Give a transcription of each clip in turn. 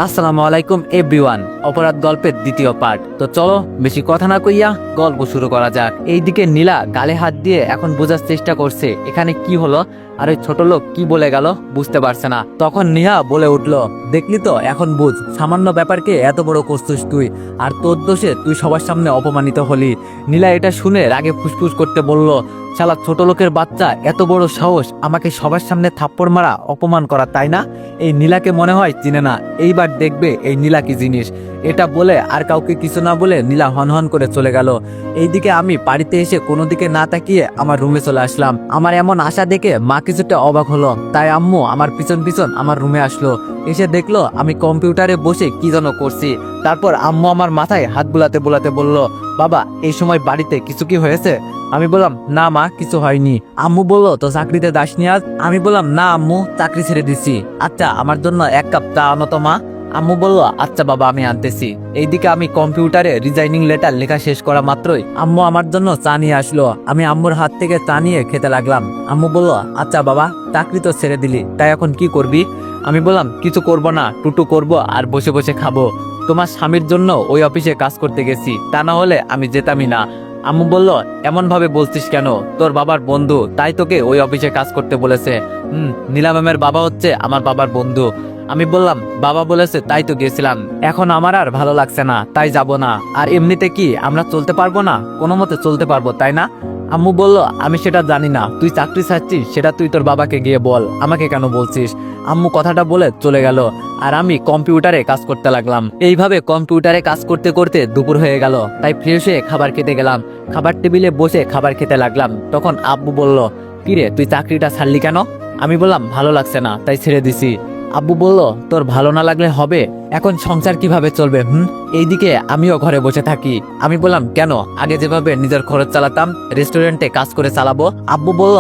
আসসালামু আলাইকুম এভরিওয়ান। অপরাধ গল্পের দ্বিতীয় পার্ট। তো চলো বেশি কথা না কইয়া গল্প শুরু করা যাক। এইদিকে নীলা গালে হাত দিয়ে এখন বোঝার চেষ্টা করছে এখানে কি হলো, আর ওই ছোট লোক কি বলে গেল বুঝতে পারছে না। তখন নিহা বলে উঠলো, দেখলি তো এখন বুঝ, সামান্য ব্যাপারকে এত বড় করছিস তুই, আর তোর দোষে তুই সবার সামনে অপমানিত হলি। নীলা এটা শুনে রাগে ফুসফুস করতে বলল, শালা ছোট লোকের বাচ্চা, এত বড় সাহস আমাকে সবার সামনে থাপ্পড় মারা, অপমান করা, তাই না? এই নীলাকে মনে হয় চিনে না, এইবার দেখবে এই নীলা কি জিনিস। এটা বলে আর কাউকে কিছু না বলে নীলা হনহন করে চলে গেল। এইদিকে আমি বাড়িতে এসে কোনো দিকে না তাকিয়ে আমার রুমে চলে আসলাম। আমার এমন আশা দেখে মা কিছুটা অবাক হলো, তাই আম্মু আমার পিছন পিছন আমার রুমে আসলো। এসে দেখলো আমি কম্পিউটারে বসে কি যেন করছি। তারপর আম্মু আমার মাথায় হাত বুলাতে বুলাতে বলল, বাবা এই সময় বাড়িতে কিছু কি হয়েছে? আমি বললাম, না মা, কিছু হয়নি। আম্মু বললো, তো চাকরিতে দাসনি আজ? আমি বললাম, না আম্মু, চাকরি ছেড়ে দিছি। আচ্ছা আমার জন্য এক কাপ চা আনো তো মা। আম্মু বলল, আচ্ছা বাবা, আমি আনতেছি। এইদিকে আমি কম্পিউটারে রিজাইনিং লেটার লেখা শেষ করা মাত্রই আম্মু আমার জন্য চা নিয়ে আসলো। আমি আম্মুর হাত থেকে চা নিয়ে খেতে লাগলাম। আম্মু বলল, আচ্ছা বাবা, চাকরি তো ছেড়ে দিলি, তাই এখন কি করবি? আমি বললাম, কিছু করব না, টুটু করব আর বসে বসে খাবো। তোমার স্বামীর জন্য ওই অফিসে কাজ করতে গেছি, তা না হলে আমি যেতামই না। আম্মু বলল, এমন ভাবে বলছিস কেন? তোর বাবার বন্ধু, তাই তোকে ওই অফিসে কাজ করতে বলেছে। নীলা ম্যামের বাবা হচ্ছে আমার বাবার বন্ধু। আমি বললাম, বাবা বলেছে তাই তো গেছিলাম, এখন আমার আর ভালো লাগছে না, তাই যাব না। আর এমনিতে কি আমরা চলতে পারবো না? কোনো মতে চলতে পারবো, তাই না? আম্মু বলল, আমি সেটা জানি না, তুই চাকরি ছাড়ছিস সেটা তুই তোর বাবাকে গিয়ে বল, আমাকে কেন বলছিস? আম্মু কথাটা বলে চলে গেল, আর আমি কম্পিউটারে কাজ করতে লাগলাম। এইভাবে কম্পিউটারে কাজ করতে করতে দুপুর হয়ে গেল, তাই ফ্রেশ হয়ে খাবার খেতে গেলাম। খাবার টেবিলে বসে খাবার খেতে লাগলাম। তখন আব্বু বলল, কিরে তুই চাকরিটা ছাড়লি কেন? আমি বললাম, ভালো লাগছে না, তাই ছেড়ে দিছি। আব্বু বলল, তোর ভালো না লাগলে হবে? এখন সংসার কিভাবে চলবে? এইদিকে আমিও ঘরে বসে থাকি। আমি বললাম, কেন? আগে যেভাবে নিজের খরচ চালাতাম, রেস্টুরেন্টে কাজ করে চালাবো। আব্বু বলল,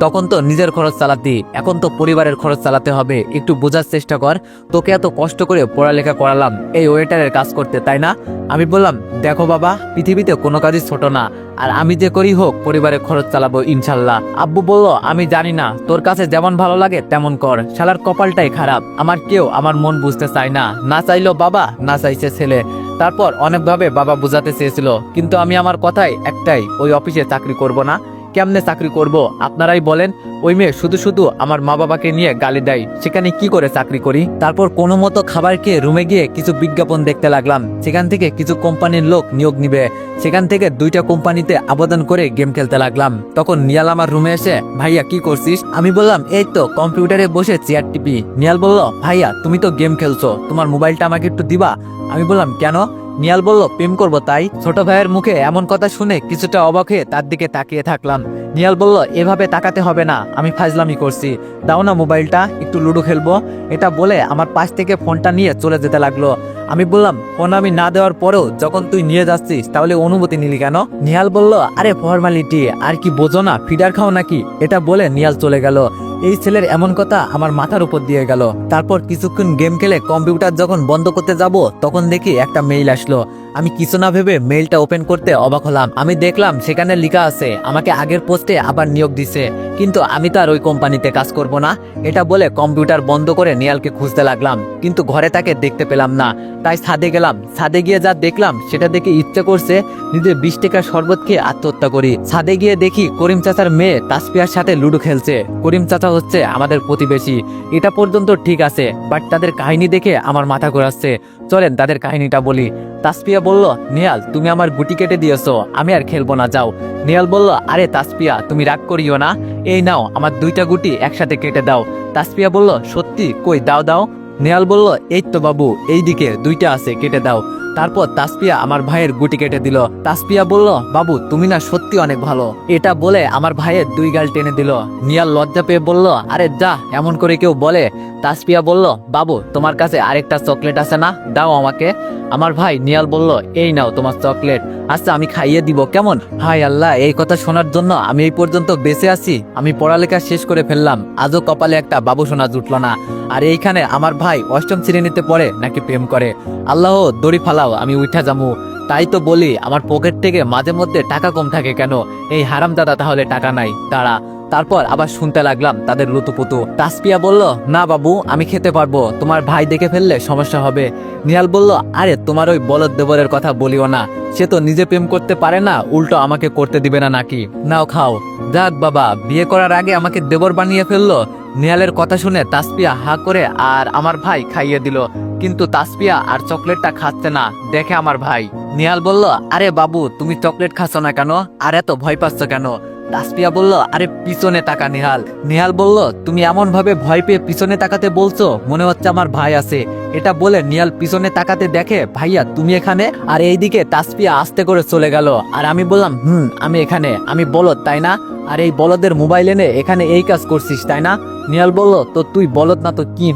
তখন তো নিজের খরচ চালাতি, এখন তো পরিবারের খরচ চালাতে হবে, একটু বোঝার চেষ্টা কর। তোকে এত কষ্ট করে পড়ালেখা করালাম এই ওয়েটারের কাজ করতে, তাই না? আমি বললাম, দেখো বাবা, পৃথিবীতে কোনো কাজই ছোট না, আর আমি যে করি হোক পরিবারের খরচ চালাবো ইনশাল্লাহ। আব্বু বলল, আমি জানি না, তোর কাছে যেমন ভালো লাগে তেমন কর, শালার কপালটাই খারাপ, আমার কেউ আমার মন বুঝতে চায় না, না চাইলো বাবা, না চাইছে ছেলে। তারপর অনেকভাবে বাবা বুঝাতে চেয়েছিল, কিন্তু আমি আমার কথাই একটাই, ওই অফিসে চাকরি করব না। কেমনে চাকরি করব আপনারাই বলেন? ওই মেয়ে শুধু শুধু আমার মা বাবাকে নিয়ে গালি দেয়, সেখানে কি করে চাকরি করি? তারপর কোনো মতো খাবার খেয়ে রুমে গিয়ে কিছু বিজ্ঞাপন দেখতে লাগলাম। সেখান থেকে কিছু কোম্পানির লোক নিয়োগ নিবে, সেখান থেকে 2টা কোম্পানিতে আবেদন করে গেম খেলতে লাগলাম। তখন নিয়াল আমার রুমে এসে, ভাইয়া কি করছিস? আমি বললাম, এই তো কম্পিউটারে বসে চেয়ার টিপি। নিয়াল বলল, ভাইয়া তুমি তো গেম খেলছো, তোমার মোবাইলটা আমাকে একটু দিবা? আমি বললাম, কেন? নিয়াল বলল, প্রেম করবো তাই। ছোট ভাইয়ের মুখে এমন কথা শুনে কিছুটা অবাক হয়ে তার দিকে তাকিয়ে থাকলাম। নিয়াল বলল, এভাবে তাকাতে হবে না, আমি ফাজলামি করছি, দাও না মোবাইলটা, একটু লুডো খেলবো। এটা বলে আমার পাশ থেকে ফোনটা নিয়ে চলে যেতে লাগলো। আমি বললাম, ফোন আমি না দেওয়ার পরেও যখন তুই নিয়ে যাচ্ছিস, তাহলে অনুমতি নিলি কেন? নিহাল বলল, আরে ফর্মালিটি, আর কি বোঝো না, ফিডার খাও নাকি? এটা বলে নিয়াল চলে গেল। এই ছেলের এমন কথা আমার মাথার উপর দিয়ে গেল। তারপর কিছুক্ষণ গেম খেলে কম্পিউটার যখন বন্ধ করতে যাব, তখন দেখি একটা মেইল আসলো। আমি কিছু না ভেবে মেইলটা ওপেন করতে অবাক হলাম। আমি দেখলাম সেখানে লেখা আছে আমাকে আগের পোস্টে আবার নিয়োগ দিছে, কিন্তু আমি তো আর ওই কোম্পানিতে কাজ করব না। এটা বলে কম্পিউটার বন্ধ করে নিয়ালকে খুঁজতে লাগলাম, কিন্তু ঘরে তাকে দেখতে পেলাম না। তাই ছাদে গেলাম। ছাদে গিয়ে যা দেখলাম সেটা দেখে ইচ্ছে করছে নিজে 20 টাকার শরবত খেয়ে আত্মহত্যা করি। ছাদে গিয়ে দেখি করিম চাচার মেয়ে তাসপিয়ার সাথে লুডো খেলছে। করিম চাচা হচ্ছে আমাদের প্রতিবেশী। এটা পর্যন্ত ঠিক আছে, বাট তাদের কাহিনী দেখে আমার মাথা ঘোরাচ্ছে। চলেন তাদের কাহিনীটা বলি। তাসপিয়া বলল, নিয়াল তুমি আমার গুটি কেটে দিয়েছো, আমি আর খেলবো না, যাও। নিয়াল বলল, আরে তাসপিয়া তুমি রাগ করিও না, এই নাও আমার 2টা গুটি একসাথে কেটে দাও। তাসপিয়া বলল, সত্যি? কই দাও দাও। নিয়াল বলল, এই তো বাবু, এইদিকে 2টা আছে, কেটে দাও। তারপর তাসপিয়া আমার ভাইয়ের গুটি কেটে দিল। তাসপিয়া বলল, বাবু তুমি না সত্যি অনেক ভালো। এটা বলে আমার ভাইয়ের 2 গাল টেনে দিল। নিয়াল লজ্জা পেয়ে বলল, আরে যা, এমন করে কেউ বলে? তাসপিয়া বলল, বাবু তোমার কাছে আরেকটা চকলেট আছে না, দাও আমাকে। আমার ভাই নিয়াল বলল, এই নাও তোমার চকলেট, আচ্ছা আমি খাইয়ে দিব, কেমন? হায় আল্লাহ, এই কথা শোনার জন্য আমি এই পর্যন্ত বেঁচে আছি। আমি পড়ালেখা শেষ করে ফেললাম, আজও কপালে একটা বাবু সোনা জুটল না। আর এইখানে আমার ভাই 8ম শ্রেণীতে পড়ে নাকি প্রেম করে। আল্লাহ দড়ি ফালাও, আমি উঠা যামু। তাই তো বলি আমার পকেট থেকে মাঝে মধ্যে টাকা কম থাকে কেন? এই হারামদাদা তাহলে টাকা নাই, দাঁড়া। তারপর আবার শুনতে লাগলাম তাদের লুতুপুতু। তাসপিয়া বলল, না বাবু আমি খেতে পারবো, তোমার ভাই দেখে ফেললে সমস্যা হবে। নিহাল বলল, আরে তোমার ওই বলদ দেবরের কথা বলিও না, সে তো নিজে প্রেম করতে পারে না, উল্টো আমাকে করতে দিবে না নাকি, নাও খাও। যাক বাবা, বিয়ে করার আগে আমাকে দেবর বানিয়ে ফেললো। নিহালের কথা শুনে তাসপিয়া হা করে আর আমার ভাই খাইয়ে দিল, কিন্তু তাসপিয়া আর চকলেটটা খাচ্ছে না দেখে আমার ভাই। নিহাল বলল, আরে বাবু তুমি চকলেট খাচ্ছ না কেন, আর এত ভয় পাচ্ছ কেন? তাসপিয়া বলল, আরে পিছনে তাকা নিহাল। নিহাল বলল, তুমি এমন ভাবে ভয় পেয়ে পিছনে তাকাতে বলছো মনে হচ্ছে আমার ভাই আছে। এটা বলে নিহাল পিছনে তাকাতে দেখে ভাইয়া তুমি এখানে, আর এইদিকে তাসপিয়া আস্তে করে চলে গেল। আর আমি বললাম, আমি এখানে, আমি বলদ তাই না, আর এই বলদের মোবাইল এনে এখানে এই কাজ করছিস তাই না? নিহাল বলল, তো তুই বলদ না তো কি?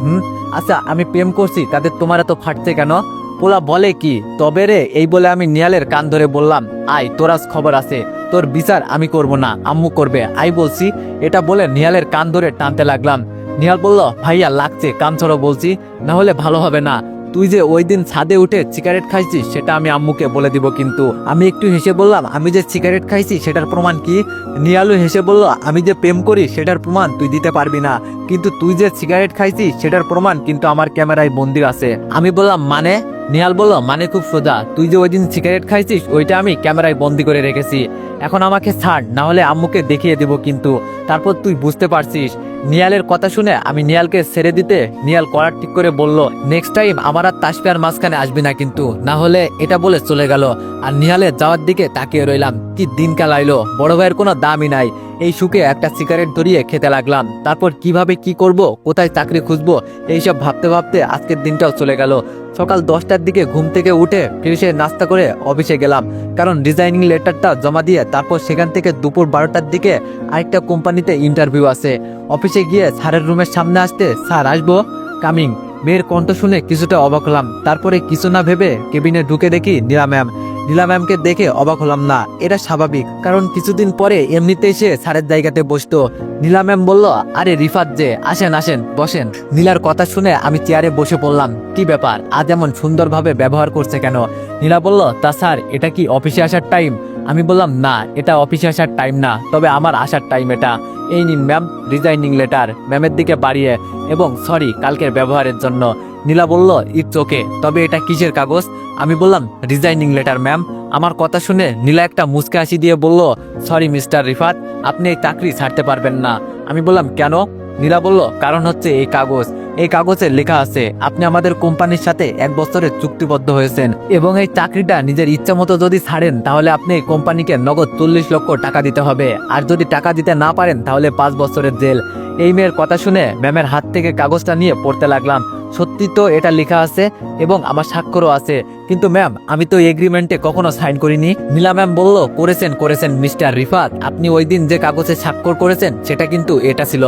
আচ্ছা আমি প্রেম করছি তাদের তোমার এত ফাটছে কেন? পোলা বলে কি তবে রে, এই বলে আমি নিহালের কান ধরে বললাম, আয় তোর আজ খবর আছে, তোর বিচার আমি করব না, আম্মু করবে, আই বলছি। এটা বলে নিহালের কান ধরে টানতে লাগলাম। নিহাল বলল, ভাইয়া লাগছে, কান ছড়ো বলছি, না হলে ভালো হবে না। তুই যে ওই দিন ছাদে উঠে সিগারেট খাইছিস সেটা আমি আম্মুকে বলে দিব কিন্তু। আমি একটু হেসে বললাম, আমি যে সিগারেট খাইছি সেটার প্রমাণ কি? নিহালও হেসে বলল, আমি যে প্রেম করি সেটার প্রমাণ তুই দিতে পারবি না, কিন্তু তুই যে সিগারেট খাইছিস সেটার প্রমাণ কিন্তু আমার ক্যামেরায় বন্দী আছে। আমি বললাম মানে? নিহাল বলল, মানে খুব সোজা, তুই যে ওই দিন সিগারেট খাইছিস ওইটা আমি ক্যামেরায় বন্দি করে রেখেছি। এখন আমাকে ছাড়, না হলে আম্মুকে দেখিয়ে দিব কিন্তু, তারপর তুই বুঝতে পারছিস। নিহালের কথা শুনে আমি নিহালকে ছেড়ে দিতে নিহাল করার ঠিক করে বলল, নেক্সট টাইম আমার আর তাসপিয়ার মাঝখানে আসবি না কিন্তু, না হলে। এটা বলে চলে গেল। আর নিহালের যাওয়ার দিকে তাকিয়ে রইলাম। কি দিনকাল আইলো, বড় ভাইয়ের কোনো দামই নাই। এই সুখে একটা সিগারেট ধরিয়ে খেতে লাগলাম। তারপর কিভাবে কি করব, কোথায় চাকরি খুঁজবো, এইসব ভাবতে ভাবতে আজকের দিনটাও চলে গেল। সকাল 10টার দিকে ঘুম থেকে উঠে ফ্রেশে নাস্তা করে অফিসে গেলাম, কারণ ডিজাইনিং লেটারটা জমা দিয়ে তারপর সেখান থেকে দুপুর 12টার দিকে আরেকটা কোম্পানিতে ইন্টারভিউ আছে। অফিসে গিয়ে স্যারের রুমের সামনে আসতে, স্যার আসবো, কামিং। মেয়ের কণ্ঠ শুনে কিছুটা অবাক হলাম। তারপরে কিছু না ভেবে কেবিনে ঢুকে দেখি নীলা ম্যাম। নীলা ম্যামকে দেখে অবাক হলাম না, এটা স্বাভাবিক, কারণ কিছুদিন পরে এমনিতেই সে স্যারের জায়গাতে বসতো। নীলা ম্যাম বলল, আরে রিফাত যে, আসেন আসেন বসেন। নীলার কথা শুনে আমি চেয়ারে বসে পড়লাম। কি ব্যাপার, আজ এমন সুন্দরভাবে ব্যবহার করছে কেন? নীলা বলল, তা স্যার এটা কি অফিসে আসার টাইম? আমি বললাম, না এটা অফিসে আসার টাইম না, তবে আমার আসার টাইম এটা। এই নিন ম্যাম রিজাইনিং লেটার, ম্যামের দিকে বাড়িয়ে, এবং সরি কালকের ব্যবহারের জন্য। নীলা বলল, ইটস ওকে, তবে এটা কিসের কাগজ? আমি বললাম, রিজাইনিং লেটার ম্যাম। আমার কথা শুনে নীলা একটা মুচকে হাসি দিয়ে বলল, সরি মিস্টার রিফাত, আপনি এই চাকরি ছাড়তে পারবেন না। আমি বললাম, কেন? নীলা বলল, কারণ হচ্ছে এই কাগজ, এই কাগজে লেখা আছে আপনি আমাদের কোম্পানির সাথে 1 বছরের চুক্তিবদ্ধ হয়েছেন, এবং এই চাকরিটা নিজের ইচ্ছা মতো যদি ছাড়েন তাহলে আপনি এই কোম্পানিকে নগদ 40 লক্ষ টাকা দিতে হবে, আর যদি টাকা দিতে না পারেন তাহলে 5 বছরের জেল। এই মেয়ের কথা শুনে ম্যামের হাত থেকে কাগজটা নিয়ে পড়তে লাগলাম। সত্যি তো এটা লেখা আছে এবং আমার স্বাক্ষরও আছে, কিন্তু ম্যাম আমি তো এগ্রিমেন্টে কখনো সাইন করিনি। নীলা ম্যাম বলল, করেছেন মিস্টার রিফাত, আপনি ওই দিন যে কাগজে স্বাক্ষর করেছেন সেটা কিন্তু এটা ছিল।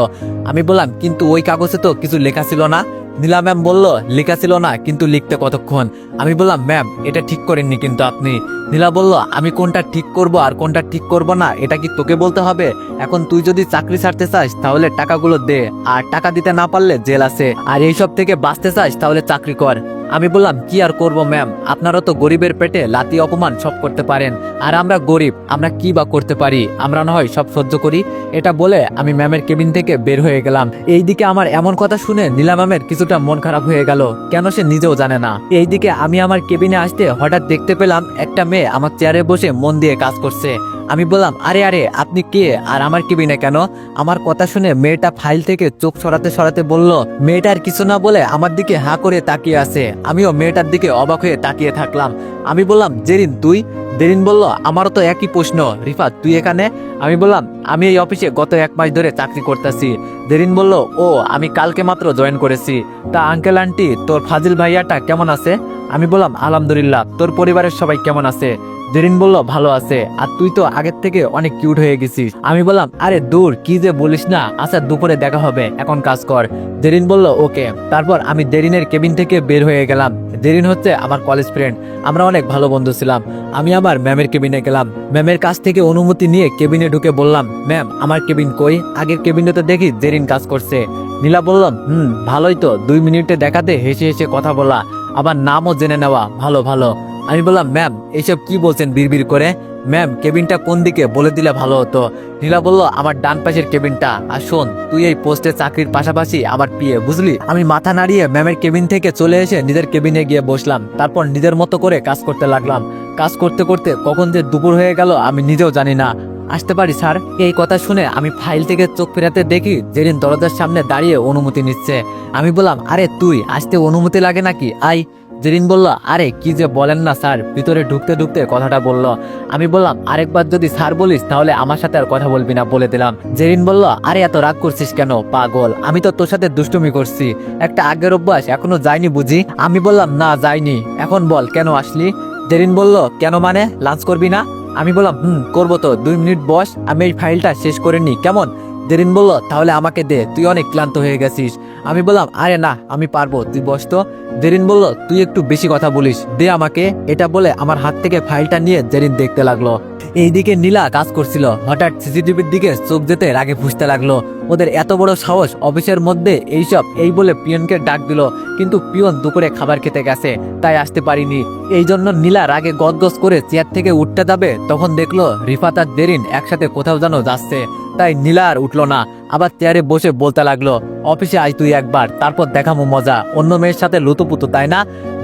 আমি বললাম, কিন্তু ওই কাগজে তো কিছু লেখা ছিল না। নীলা ম্যাম বলল, লেখা ছিল না, কিন্তু লিখতে কতক্ষণ? আমি বললাম, ম্যাম এটা ঠিক করেননি কিন্তু আপনি। নীলা বলল, আমি কোনটা ঠিক করব আর কোনটা ঠিক করব না এটা কি তোকে বলতে হবে? এখন তুই যদি চাকরি ছাড়তে চাস তাহলে টাকাগুলো দে, আর টাকা দিতে না পারলে জেল আছে, আর এইসব থেকে বাঁচতে চাস তাহলে চাকরি কর। আমি বললাম, কি আর করব ম্যাম, আপনারা তো গরিবের পেটে লাথি অপমান সব করতে পারেন, আর আমরা গরিব, আমরা কি বা করতে পারি, আমরা না হয় সব সহ্য করি। এটা বলে আমি ম্যামের কেবিন থেকে বের হয়ে গেলাম। এইদিকে আমার এমন কথা শুনে নীলা ম্যামের কিছুটা মন খারাপ হয়ে গেল, কেন সে নিজেও জানে না। এইদিকে আমি আমার কেবিনে আসতে হঠাৎ দেখতে পেলাম একটা মেয়ে আমার চেয়ারে বসে মন দিয়ে কাজ করছে। আমি বললাম, আরে আরে আপনি কে, আর আমার কেবিনে কেন? আমার কথা শুনে মেয়েটা ফাইল থেকে চোখ সরাতে সরাতে বলল, মেয়েটার কিছু না বলে আমার দিকে হাঁ করে তাকিয়ে আছে। আমিও মেয়েটার দিকে অবাক হয়ে তাকিয়ে থাকলাম। আমি বললাম, জেরিন তুই? জেরিন বলল, আমারও তো একই প্রশ্ন, রিফাত তুই এখানে? আমি বললাম, আমি এই অফিসে গত 1 মাস ধরে চাকরি করতেছি। জেরিন বলল, ও আমি কালকে মাত্র জয়েন করেছি। তা আঙ্কেল আন্টি তোর ফাজিল ভাইয়াটা কেমন আছে? আমি বললাম, আলহামদুলিল্লাহ, তোর পরিবারের সবাই কেমন আছে? জেরিন বলল, ভালো আছে, আর তুই তো আগের থেকে অনেক কিউট হয়ে গেছিস। আমি বললাম, আরে দূর, কি যে বলিস না, আচ্ছা দুপুরে দেখা হবে, এখন কাজ কর। জেরিন বলল, ওকে। তারপর আমি জেরিনের কেবিন থেকে বের হয়ে গেলাম। জেরিন হচ্ছে আমার কলেজ ফ্রেন্ড, আমরা অনেক ভালো বন্ধু ছিলাম। আমি আমার ম্যামের কেবিনে গেলাম। ম্যামের কাছ থেকে অনুমতি নিয়ে কেবিনে ঢুকে বললাম, ম্যাম আমার কেবিন কই? আগের কেবিনেতে দেখি জেরিন কাজ করছে। নীলা বললাম, ভালোই তো, 2 মিনিটে দেখাতে হেসে হেসে কথা বলা, আবার নামও জেনে নেওয়া, ভালো ভালো। আমি বললাম ম্যাম এইসব কি বলছেন বিড়বিড় করে, ম্যাম কেবিনটা কোন দিকে বলে দিলে ভালো হতো। নীলা বলল আমার ডান পাশের কেবিনটা। আর শোন তুই এই পোস্টে চাকরির পাশাপাশি আমার পিএ বুঝলি। আমি মাথা নাড়িয়ে ম্যামের কেবিন থেকে চলে এসে নিজের কেবিনে গিয়ে বসলাম, তারপর নিজের মতো করে কাজ করতে লাগলাম। কাজ করতে করতে কখন যে দুপুর হয়ে গেল আমি নিজেও জানি না। আসতে পারি স্যার? এই কথা শুনে আমি ফাইল থেকে চোখ ফেরাতে দেখি জেরিন দরজার সামনে দাঁড়িয়ে অনুমতি নিচ্ছে। আমি বললাম আরে তুই আসতে অনুমতি লাগে নাকি, আই। জেরিন বলল আরে কি যে বলেন না স্যার, ভিতরে ঢুকতে ঢুকতে কথাটা বলল। আমি বললাম আরেকবার যদি স্যার বলিস তাহলে আমার সাথে আর কথা বলবি না বলে দিলাম। জেরিন বলল আরে এত রাগ করছিস কেন পাগল, আমি তো তোর সাথে দুষ্টুমি করছি, একটা আগের অভ্যাস এখনো যায়নি বুঝি। আমি বললাম না যায়নি, এখন বল কেন আসলি। জেরিন বলল কেন মানে লাঞ্চ করবি না? আমি বললাম করবো তো, 2 মিনিট বস, আমি এই ফাইলটা শেষ করে নি কেমন। জেরিন বলল তাহলে আমাকে দে, তুই অনেক ক্লান্ত হয়ে গেছিস। আমি বললাম আরে না আমি পারবো, তুই বস তো। জেরিন বলল তুই একটু বেশি কথা বলিস, দে আমাকে। এটা বলে আমার হাত থেকে ফাইলটা নিয়ে জেরিন দেখতে লাগলো। এইদিকে নীলা কাজ করছিল, হঠাৎ সিসিটিভির দিকে চোখ যেতে রাগে ফুঁসতে লাগলো। ওদের এত বড় সাহস অফিসের মধ্যে এইসব, এই বলে পিয়নকে ডাক দিল, কিন্তু পিয়ন দুপুরে খাবার খেতে গেছে তাই আসতে পারিনি। এই জন্য নীলা রাগে গদগদ করে চেয়ার থেকে উঠতে যাবে, তখন দেখলো রিফাত আর জেরিন একসাথে কোথাও যেন যাচ্ছে। তাই নীলা আর উঠলো না, আবার চেয়ারে বসে বলতে লাগলো অফিসে আয় তুই একবার, তারপর দেখামো মজা, অন্য মেয়ের সাথে লুতুপুতু তাই না,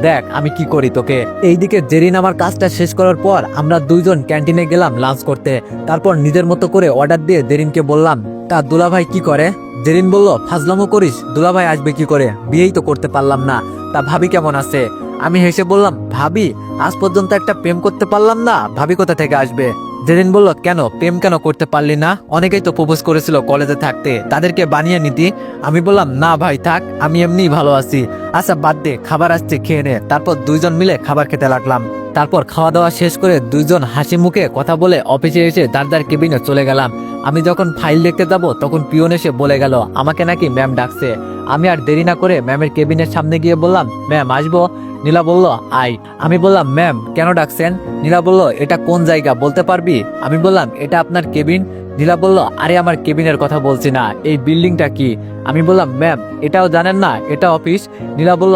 দেখ আমি কি করি তোকে। এইদিকে জেরিন আমার কাজটা শেষ করার পর আমরা দুইজন ক্যান্টিনে গেলাম লাঞ্চ করতে। তারপর নিজের মতো করে অর্ডার দিয়ে জেরিনকে বললাম তা দুলাভাই কি করে। জেরিন বলল ফাজলামো করিস, দুলাভাই আসবে কি করে, বিয়েই তো করতে পারলাম না, তা ভাবি কেমন আছে। আমি হেসে বললাম ভাবি, আজ পর্যন্ত একটা প্রেম করতে পারলাম না, ভাবি কোথা থেকে আসবে। জেরিন বলল কেন প্রেম কেন করতে পারলি না, অনেকেই তো প্রপোজ করেছিল কলেজে থাকতে, তাদেরকে বানিয়ে নিতি। আমি বললাম না ভাই থাক, আমি এমনিই ভালো আছি। আচ্ছা বাদ দে, খাবার আসছে খেয়ে নে। তারপর দুইজন মিলে খাবার খেতে লাগলাম। তারপর খাওয়া দাওয়া শেষ করে দুইজন হাসি মুখে কথা বলে অফিসে এসে যার যার কেবিনে চলে গেলাম। আমি যখন ফাইল দেখতে যাব তখন পিয়ন এসে বলে গেল আমাকে নাকি ম্যাম ডাকছে। আমি আর দেরি না করে ম্যামের কেবিনের সামনে গিয়ে বললাম ম্যাম আসবো। নীলা বলল আই। আমি বললাম ম্যাম কেন ডাকছেন। নীলা বলল এটা কোন জায়গা বলতে পারবি। আমি বললাম এটা আপনার কেবিন। নীলা বলল আরে আমার কেবিনের কথা বলছি না, এই বিল্ডিংটা কি। আমি বললাম ম্যাম এটাও জানেন না, এটা অফিস। নীলা বলল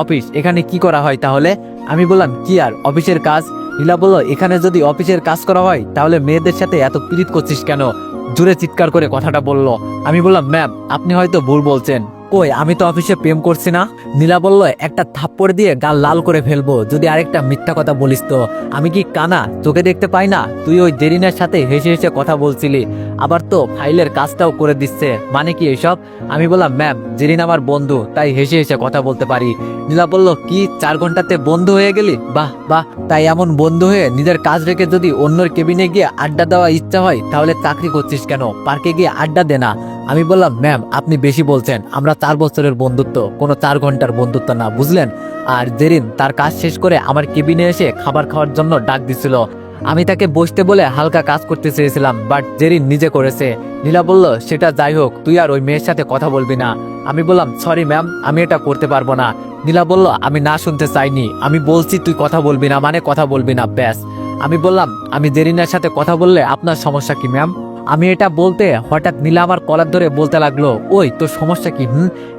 অফিস, এখানে কি করা হয় তাহলে। আমি বললাম কি আর অফিসের কাজ। নীলা বলল এখানে যদি অফিসের কাজ করা হয় তাহলে মেয়েদের সাথে এত পীড়িত করছিস কেন, জোরে চিৎকার করে কথাটা বলল। আমি বললাম ম্যাম আপনি হয়তো ভুল বলছেন, কই আমি তো অফিসে প্রেম করছি না। নীলা বলল একটা থাপ্পড় দিয়ে গাল লাল করে ফেলবো যদি আরেকটা মিথ্যা কথা বলিস তো। আমি কি কানা, চোখে দেখতে পাই না, তুই ওই জেরিনের সাথে হেসে হেসে কথা বলছিলি, আবার তো ফাইলের কাজটাও করে দিচ্ছে, মানে কি এসব। আমি বললাম ম্যাম জেরিন আমার বন্ধু, তাই হেসে হেসে কথা বলতে পারি। নীলা বলল কি 4 ঘন্টাতে বন্ধু হয়ে গেলি, বাহ বাহ। তাই এমন বন্ধু হয়ে নিজের কাজ রেখে যদি অন্যর কেবিনে গিয়ে আড্ডা দেওয়া ইচ্ছা হয় তাহলে চাকরি করছিস কেন, পার্কে গিয়ে আড্ডা দে না। আমি বললাম ম্যাম আপনি বেশি বলছেন, আমরা 4 বছরের বন্ধুত্ব, কোনো 4 ঘন্টার বন্ধুত্ব না বুঝলেন। আর জেরিন তার কাজ শেষ করে আমার কেবিনে এসে খাবার খাওয়ার জন্য ডাক দিছিল। আমি তাকে বসতে বলে হালকা কাজ করতে চেয়েছিলাম, বাট জেরিন নিজে করেছে। নীলা বলল সেটা যাই হোক, তুই আর ওই মেয়ের সাথে কথা বলবি না। আমি বললাম সরি ম্যাম, আমি এটা করতে পারবো না। নীলা বলল আমি না শুনতে চাইনি, আমি বলছি তুই কথা বলবি না মানে কথা বলবি না ব্যাস। আমি বললাম আমি জেরিনের সাথে কথা বললে আপনার সমস্যা কি ম্যাম। আমি এটা বলতে হঠাৎ নীলা আমার কলার ধরে বলতে লাগলো ওই তোর সমস্যা কি,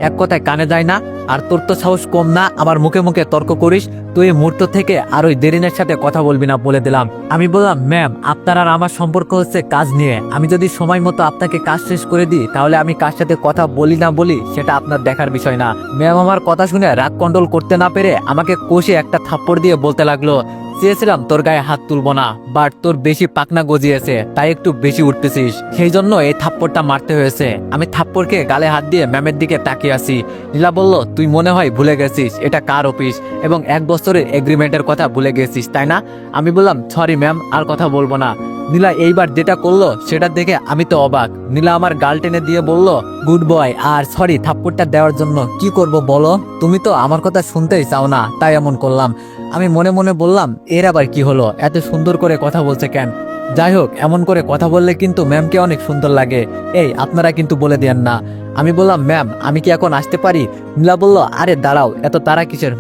এক কথায় কানে যায় না, আর তোর তো সাহস কম না আমার মুখে মুখে তর্ক করিস, তুই এই মুহূর্ত থেকে আর ওই জেরিনের সাথে কথা বলবি না বলে দিলাম। আমি বললাম ম্যাম আপনার আর আমার সম্পর্ক হচ্ছে কাজ নিয়ে, আমি যদি সময় মতো আপনাকে কাজ শেষ করে দিই তাহলে আমি কার সাথে কথা বলি না বলি সেটা আপনার দেখার বিষয় না। ম্যাম আমার কথা শুনে রাগ কন্ট্রোল করতে না পেরে আমাকে কষে একটা থাপ্পড় দিয়ে বলতে লাগলো চেয়েছিলাম তোর গায়ে হাত তুলবো না, বাট তোর বেশি পাকনা গজিয়েছে তাই একটু বেশি উঠতেছিস, সেই জন্য এই থাপ্পড়টা মারতে হয়েছে। আমি থাপ্পড়কে গালে হাত দিয়ে ম্যামের দিকে তাকিয়ে আসি। নীলা বলল তুই মনে হয় ভুলে গেছিস এটা কার অফিস এবং 1 বছরের এগ্রিমেন্টের কথা ভুলে গেছিস তাই না। আমি বললাম সরি ম্যাম, আর কথা বলবো না। নীলা এইবার যেটা করলো সেটা দেখে আমি তো অবাক। নীলা আমার গাল টেনে দিয়ে বলল গুড বয়, আর সরি থাপ্পড়টা দেওয়ার জন্য। কি করব বলো, তুমি তো আমার কথা শুনতেই চাও না তাই এমন করলাম। আমি মনে মনে বললাম এর আবার কি হলো, এত সুন্দর করে কথা বলছে কেন। যাই হোক এমন করে কথা বললে কিন্তু ম্যামকে অনেক সুন্দর লাগে, এই আপনারা কিন্তু বলে দেন না। আমি বললাম ম্যাম আমি কি এখন আসতে পারি। নীলা বলল আরে দাঁড়াও এত তারা কিসের,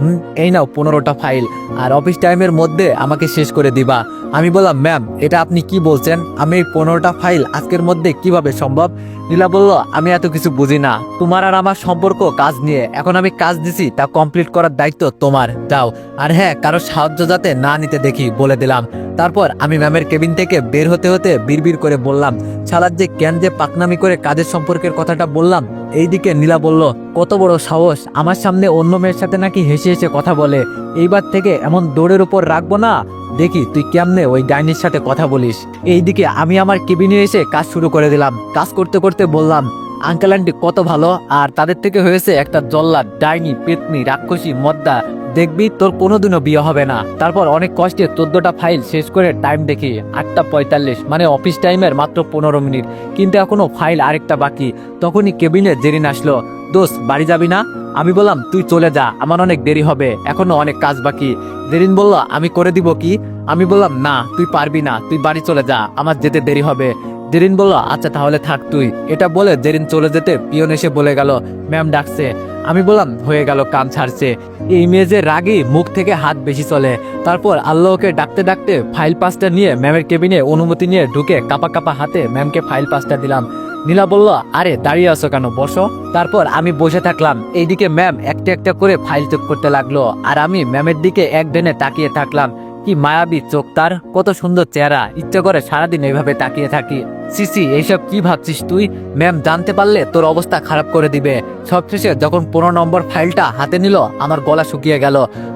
এই নাও 15টা ফাইল, আর অফিস টাইমের মধ্যে আমাকে শেষ করে দিবা। আমি বললাম ম্যাম এটা আপনি কি বলছেন, আমি এই 15টা ফাইল আজকের মধ্যে কিভাবে সম্ভব। নীলা বলল, আমি এত কিছু বুঝি না, তোমার আর আমার সম্পর্ক কাজ নিয়ে, এখন আমি কাজ দিছি তা কমপ্লিট করার দায়িত্ব তোমার, যাও। আর হ্যাঁ, কারো সাহায্য যাতে না নিতে দেখি বলে দিলাম। তারপর আমি ম্যামের কেবিন থেকে বের হতে হতে বিড়বিড় করে বললাম, শালার যে কেন যে পাকনামি করে কাজের সম্পর্কের কথাটা বললাম। এইদিকে নীলা বলল, কত বড় সাহস, আমার সামনে অন্য মেয়ের সাথে নাকি হেসে হেসে কথা বলে, এইবার থেকে এমন দৌড়ের উপর রাখবো না, দেখি তুই কেমনে ওই ডাইনির সাথে কথা বলিস। এইদিকে আমি আমার কেবিনে এসে কাজ শুরু করে দিলাম। কাজ করতে করতে বললাম, আঙ্কেল আন্টি কত ভালো, আর তাদের থেকে হয়েছে একটা জল্লাদ, ডাইনি, পেতনি, রাক্ষসী, মদ্দা, দেখবি তোর কোনোদিনও বিয়ে হবে না। তারপর অনেক কষ্টে 14টা ফাইল শেষ করে টাইম দেখি 8:45, মানে অফিস টাইমের মাত্র 15 মিনিট, কিন্তু এখনো ফাইল আরেকটা বাকি। তখনই কেবিনে জেরিন আসলো, দোস্ত বাড়ি যাবি না? আমি বললাম, তুই চলে যা, আমার অনেক দেরি হবে, এখনো অনেক কাজ বাকি। জেরিন বলল, আমি করে দিব কি? আমি বললাম, না তুই পারবি না, তুই বাড়ি চলে যা, আমার যেতে দেরি হবে। জেরিন বলল, আচ্ছা তাহলে থাক তুই। এটা বলে জেরিন চলে যেতে পিয়ন এসে বলে গেল, ম্যাম ডাকছে। আমি বললাম, হয়ে গেল, কান ছাড়ছে। এই মেয়েজের রাগী, মুখ থেকে হাত বেশি চলে। তারপর আল্লাহকে ডাকতে ডাকতে ফাইল 5টা নিয়ে ম্যামের কেবিনে অনুমতি নিয়ে ঢুকে কাপা কাপা হাতে ম্যামকে ফাইল 5টা দিলাম। নীলা বলল, আরে দাঁড়িয়ে আছো কেন, বসো। তারপর আমি বসে থাকলাম। এইদিকে ম্যাম একটা একটা করে ফাইল চেক করতে লাগলো, আর আমি ম্যামের দিকে এক ডেনে তাকিয়ে থাকলাম। কি মায়াবী চোখ তার, কত সুন্দর চেহারা, ইচ্ছে করে সারাদিন এইভাবে তাকিয়ে থাকি। সিসি, এইসব কি ভাবছিস তুই? ম্যাম জানতে পারলে তোর অবস্থা খারাপ করে দিবে। সবশেষে যখন 15 নম্বর ফাইলটা হাতে নিল, আমার গলা শুকিয়ে গেল।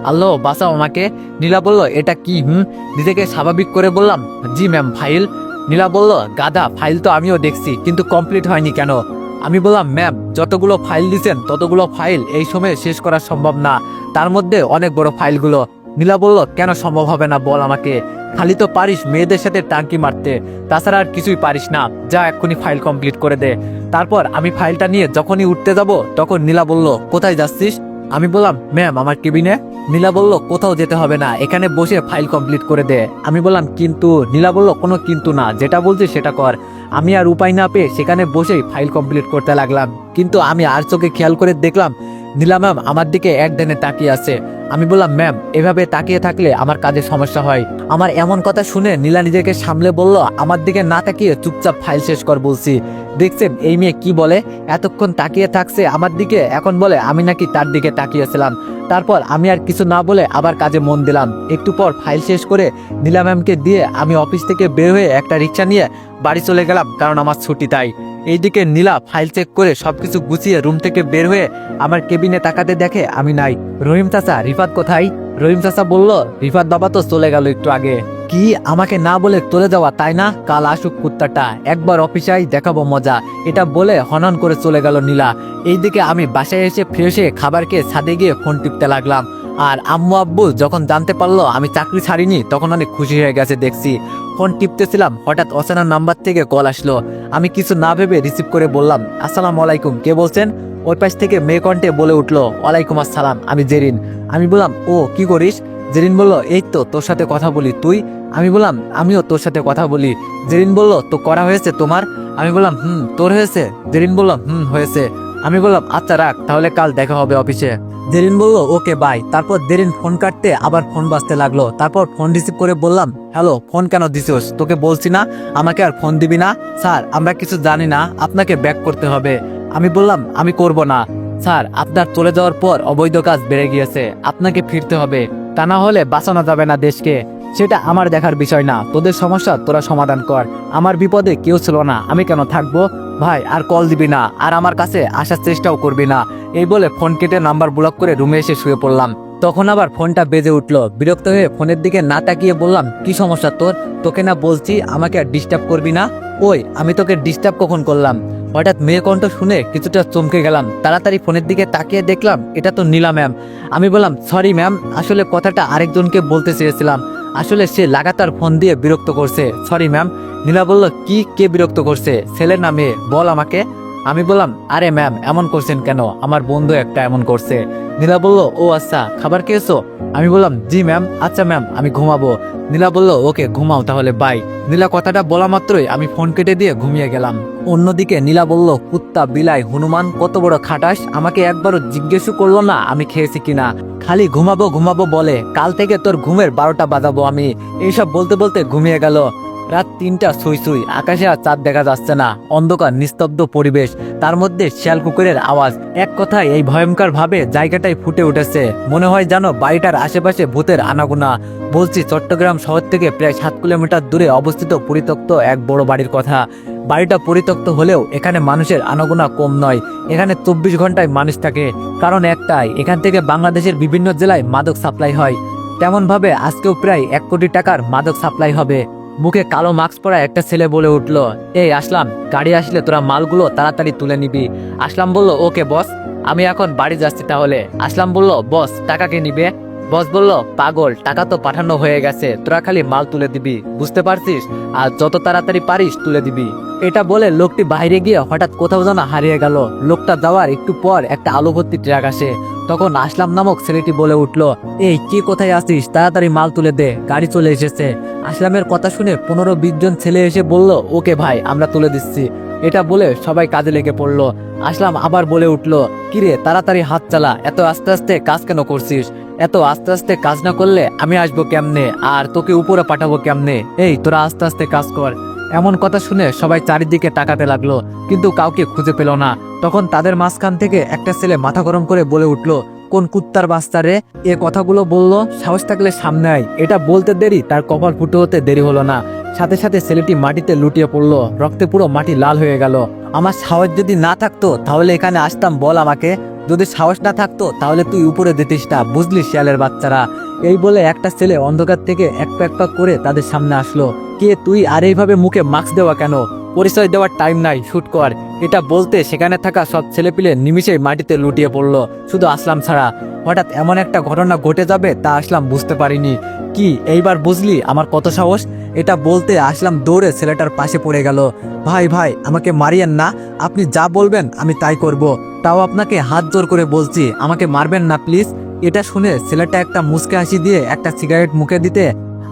আল্লাহ বাঁচাও আমাকে। নীলা বলল, এটা কি? নিজেকে স্বাভাবিক করে বললাম, জি ম্যাম, ফাইল। নীলা বলল, গাধা, ফাইল তো আমিও দেখছি, কিন্তু কমপ্লিট হয়নি কেন? আমি বললাম, ম্যাম যতগুলো ফাইল দিছেন ততগুলো ফাইল এই সময়ে শেষ করা সম্ভব না, তার মধ্যে অনেক বড় ফাইলগুলো। নীলা বলল, কেন সম্ভব হবে না বল আমাকে, খালি তো পারিস মেয়েদের সাথে টাঙ্কি মারতে, তাছাড়া আর কিছুই পারিস না, যা এক্ষুনি ফাইল কমপ্লিট করে দে। তারপর আমি ফাইলটা নিয়ে যখনই উঠতে যাব, তখন নীলা বলল, কোথায় যাচ্ছিস? আমি বললাম, ম্যাম আমার কেবিনে। নীলা বলল, কোথাও যেতে হবে না, এখানে বসে ফাইল কমপ্লিট করে দে। আমি বললাম, কিন্তু? নীলা বলল, কোনো কিন্তু না, যেটা বলছি সেটা কর। আমি আর উপায় না পেয়ে সেখানে বসেই ফাইল কমপ্লিট করতে লাগলাম। কিন্তু আমি আর চোখে খেয়াল করে দেখলাম নীলা ম্যাম আমার দিকে এক ধ্যানে তাকিয়ে আছে। আমি বললাম, ম্যাম এভাবে তাকিয়ে থাকলে আমার কাজে সমস্যা হয়। আমার এমন কথা শুনে নীলা নিজেকে সামলে বলল, আমার দিকে না তাকিয়ে চুপচাপ ফাইল শেষ কর বলছি। দেখছেন এই মেয়ে কি বলে, এতক্ষণ তাকিয়ে থাকছে আমার দিকে, এখন বলে আমি নাকি তার দিকে তাকিয়েছিলাম। তারপর আমি আর কিছু না বলে আবার কাজে মন দিলাম। একটু পর ফাইল শেষ করে নীলা ম্যামকে দিয়ে আমি অফিস থেকে বের হয়ে একটা রিক্সা নিয়ে বাড়ি চলে গেলাম, কারণ আমার ছুটি তাই। এইদিকে নীলা ফাইল চেক করে সবকিছু গুছিয়ে রুম থেকে বের হয়ে আমার কেবিনে তাকাতে দেখে আমি নাই। রহিম চাচা, রিফাত কোথায়? রহিম চাচা বলল, রিফাত বাবা তো চলে গেল একটু আগে। কি, আমাকে না বলে চলে যাওয়া তাই না? কাল আসুক কুত্তাটা, একবার অফিসাই দেখাবো মজা, এটা বলে হনন করে চলে গেল নীলা। এইদিকে আমি বাসায় এসে ফ্রেশ হয়ে খাবার খেয়ে ছাদে গিয়ে ফোন টিপতে লাগলাম। আর আম্মু আব্বু যখন জানতে পারলো আমি চাকরি ছাড়িনি, তখন অনেক খুশি হয়ে গেছে দেখছি। ফোন টিপতেছিলাম, হঠাৎ অচেনা নাম্বার থেকে কল আসলো। আমি কিছু না ভেবে রিসিভ করে বললাম, আসসালামু আলাইকুম, কে বলছেন? ওই পাশ থেকে মেয়ে কণ্ঠে বলে উঠলো, ওয়ালাইকুম আসসালাম, আমি জেরিন। আমি বললাম, ও কি করিস? জেরিন বলল, এই তো তোর সাথে কথা বলি, তুই? আমি বললাম, আমিও তোর সাথে কথা বলি। জেরিন বলল, তো করা হয়েছে তোমার? আমি বললাম, তোর হয়েছে? জেরিন বলল, হয়েছে। আমি বললাম, আচ্ছা রাখ, তাহলে কাল দেখা হবে অফিসে। জেরিন বলল, ওকে বাই। তারপর জেরিন ফোন কাটতে আবার ফোন বাজতে লাগলো। তারপর ফোন রিসিভ করে বললাম, হ্যালো, ফোন কেন দিছিস? তোকে বলছি না আমাকে আর ফোন দিবি না? স্যার আমরা কিছু জানি না, আপনাকে ব্যাক করতে হবে। আমি বললাম, আমি করব না স্যার, আপনার চলে যাওয়ার পর অবৈধ কাজ বেড়ে গিয়েছে, আপনাকে ফিরতে হবে, তা না হলে বাঁচানো যাবে না দেশকে। সেটা আমার দেখার বিষয় না, তোদের সমস্যা তোরা সমাধান কর, আমার বিপদে কেউ ছিল না, আমি কেন থাকবো? ভাই আর কল দিবি না, আর আমার কাছে আসার চেষ্টাও করবি না। এই বলে ফোন কেটে নাম্বার ব্লক করে রুমে এসে শুয়ে পড়লাম। তখন আবার ফোনটা বেজে উঠলো। বিরক্ত হয়ে ফোনের দিকে না তাকিয়ে বললাম, কি সমস্যা তোর? তোকে না বলছি আমাকে আর ডিস্টার্ব করবি না? ওই আমি তোকে ডিস্টার্ব কখন করলাম? হঠাৎ মেয়ে কণ্ঠ শুনে কিছুটা চমকে গেলাম। তাড়াতাড়ি ফোনের দিকে তাকিয়ে দেখলাম এটা তো নীলা ম্যাম। আমি বললাম, সরি ম্যাম, আসলে কথাটা আরেকজনকে বলতে চেয়েছিলাম, আসলে সে লাগাতার ফোন দিয়ে বিরক্ত করছে, সরি ম্যাম। নীলা বলল, কি, কে বিরক্ত করছে, ছেলে না মেয়ে, বল আমাকে। আমি বললাম, আরে ম্যাম এমন করছেন কেন, আমার বন্ধু একটা এমন করছে। নীলা বলল, ও আচ্ছা, খাবার খেয়েছো? আমি বললাম, জি ম্যাম। আচ্ছা ম্যাম, আমি ঘুমাবো। নীলা বলল, ওকে ঘুমাও তাহলে, বাই। নীলা কথাটা বলা মাত্রই আমি ফোন কেটে দিয়ে ঘুমিয়ে গেলাম। অন্যদিকে নীলা বলল, কুত্তা, বিলাই, হনুমান, কত বড় খাটাস, আমাকে একবারও জিজ্ঞেসও করলো না আমি খেয়েছি কিনা, খালি ঘুমাবো ঘুমাবো বলে, কাল থেকে তোর ঘুমের 12টা বাজাবো আমি। এইসব বলতে বলতে ঘুমিয়ে গেল। রাত 3টা ছুঁই ছুঁই, আকাশে আর চাঁদ দেখা যাচ্ছে না, অন্ধকার নিস্তব্ধ পরিবেশ, তার মধ্যে শিয়াল কুকুরের আওয়াজ। এক কথায় এই ভয়ঙ্কর ভাবে জায়গাটাই ফুটে উঠেছে। মনে হয় যেন বাড়িটার আশেপাশে ভূতের আনাগোনা। বলছি চট্টগ্রাম শহর থেকে প্রায় 7 কিলোমিটার দূরে অবস্থিত পরিত্যক্ত এক বড় বাড়ির কথা। বাড়িটা পরিত্যক্ত হলেও এখানে মানুষের আনাগোনা কম নয়। এখানে 24 ঘন্টায় মানুষ থাকে, কারণ একটাই, এখান থেকে বাংলাদেশের বিভিন্ন জেলায় মাদক সাপ্লাই হয়। তেমন ভাবে আজকেও প্রায় 1 কোটি টাকার মাদক সাপ্লাই হবে। মুখে কালো মাস্ক পরা একটা ছেলে বলে উঠলো, এই আসলাম, গাড়ি আসলে তোরা মালগুলো তাড়াতাড়ি তুলে নিবি। আসলাম বলল, ওকে বস, আমি এখন বাড়ি যাচ্ছি তাহলে। আসলাম বলল, বস টাকা কে নিবে? বস বলল, পাগল, টাকা তো পাঠানো হয়ে গেছে, তোরা খালি মাল তুলে দিবি, বুঝতে পারছিস? আর যত তাড়াতাড়ি পারিস তুলে দিবি। এটা বলে লোকটি বাইরে গিয়ে হঠাৎ কোথাও যেন হারিয়ে গেল। লোকটা যাওয়ার একটু পর একটা আলু ভর্তি ট্রাক আসে। তখন আসলাম নামক ছেলেটি বলে উঠলো, এই কি কোথায় আসিস, তাড়াতাড়ি মাল তুলে দে, গাড়ি চলে এসেছে। আসলামের কথা শুনে 15-20 জন ছেলে এসে বলল, ওকে ভাই, আমরা তুলে দিচ্ছি। এটা বলে সবাই কাজে লেগে পড়লো। আসলাম আবার বলে উঠলো, কিরে তাড়াতাড়ি হাত চালা, এত আস্তে আস্তে কাজ কেন করছিস? এত আস্তে আস্তে কাজ না করলে আমি আসবো কেমনে, আর তোকে উপরে পাঠাবো কেমনে? এই তোরা আস্তে আস্তে কাজ কর। এমন কথা শুনে সবাই চারিদিকে তাকাতে লাগলো, কিন্তু কাউকে খুঁজে পেল না। তখন তাদের মাঝখান থেকে একটা ছেলে মাথা গরম করে বলে উঠলো, কোন কুত্তার বাস্তা রে এ কথাগুলো বললো? সাহস থাকলে সামনে আয়। এটা বলতে দেরি তার কপাল ফুটে হতে দেরি হলো না। সাথে সাথে ছেলেটি মাটিতে লুটিয়ে পড়লো, রক্তে পুরো মাটি লাল হয়ে গেল। আমার সাহস যদি না থাকতো তাহলে এখানে আসতাম, বল আমাকে। যদি সাহস না থাকতো তাহলে তুই উপরে দিতিস না, বুঝলি শিয়ালের বাচ্চারা? এই বলে একটা ছেলে অন্ধকার থেকে এক পাক করে তাদের সামনে আসলো। কে তুই, আর এইভাবে মুখে মাস্ক দেওয়া কেন? পরিচয় দেওয়ার টাইম নাই, শুট কর। এটা বলতে সেখানে থাকা সব ছেলেপিলে নিমিষেই মাটিতে লুটিয়ে পড়লো, শুধু আসলাম ছাড়া। হঠাৎ এমন একটা ঘটনা ঘটে যাবে তা আসলাম বুঝতে পারিনি। কি এইবার বুঝলি আমার কত সাহস? এটা বলতে আসলাম দৌড়ে ছেলেটার পাশে পড়ে গেল। ভাই ভাই, আমাকে মারিয়েন না, আপনি যা বলবেন আমি তাই করব। তাও আপনাকে হাত জোর করে বলছি, আমাকে মারবেন না প্লিজ। এটা শুনে ছেলেটা একটা মুচকে হাসি দিয়ে একটা সিগারেট মুখে দিতে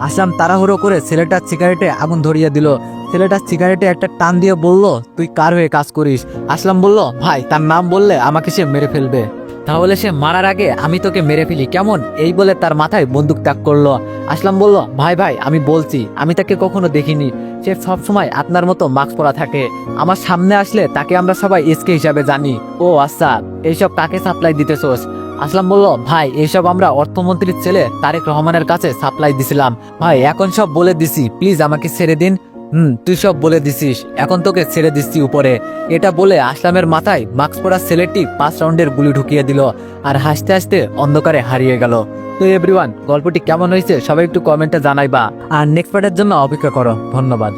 আসলাম তাড়াহুড়ো করে ছেলেটার সিগারেটে আগুন ধরিয়ে দিল। ছেলেটার সিগারেটে একটা টান দিয়ে বলল, তুই কার হয়ে কাজ করিস? আসলাম বলল, ভাই তার নাম বললে আমাকে সে মেরে ফেলবে, তাহলে সে মারার আগে আমি তোকে মেরে ফেলি কেমন? এই বলে তার মাথায় বন্দুক তাক করলো। আসলাম বলল, ভাই ভাই আমি বলছি, আমি তাকে কখনো দেখিনি। সে সবসময় আপনার মতো মাস্ক পরা থাকে। আমার সামনে আসলে তাকে আমরা সবাই এসকে হিসাবে জানি। ও আচ্ছা, এইসব কাকে সাপ্লাই দিতেছোস? আসলাম বলল, ভাই এইসব আমরা অর্থমন্ত্রীর ছেলে তারেক রহমানের কাছে সাপ্লাই দিছিলাম। ভাই এখন সব বলে দিছি, প্লিজ আমাকে ছেড়ে দিন। তুই সব বলে দিছিস, এখন তোকে ছেড়ে দিচ্ছি উপরে। এটা বলে আসলামের মাথায় মাস্ক পরা ছেলেটি 5 রাউন্ডের গুলি ঢুকিয়ে দিল, আর হাসতে হাসতে অন্ধকারে হারিয়ে গেল। তো এভরিওয়ান, গল্পটি কেমন হয়েছে সবাই একটু কমেন্টে জানাইবা, আর নেক্সট পার্টের জন্য অপেক্ষা করো। ধন্যবাদ।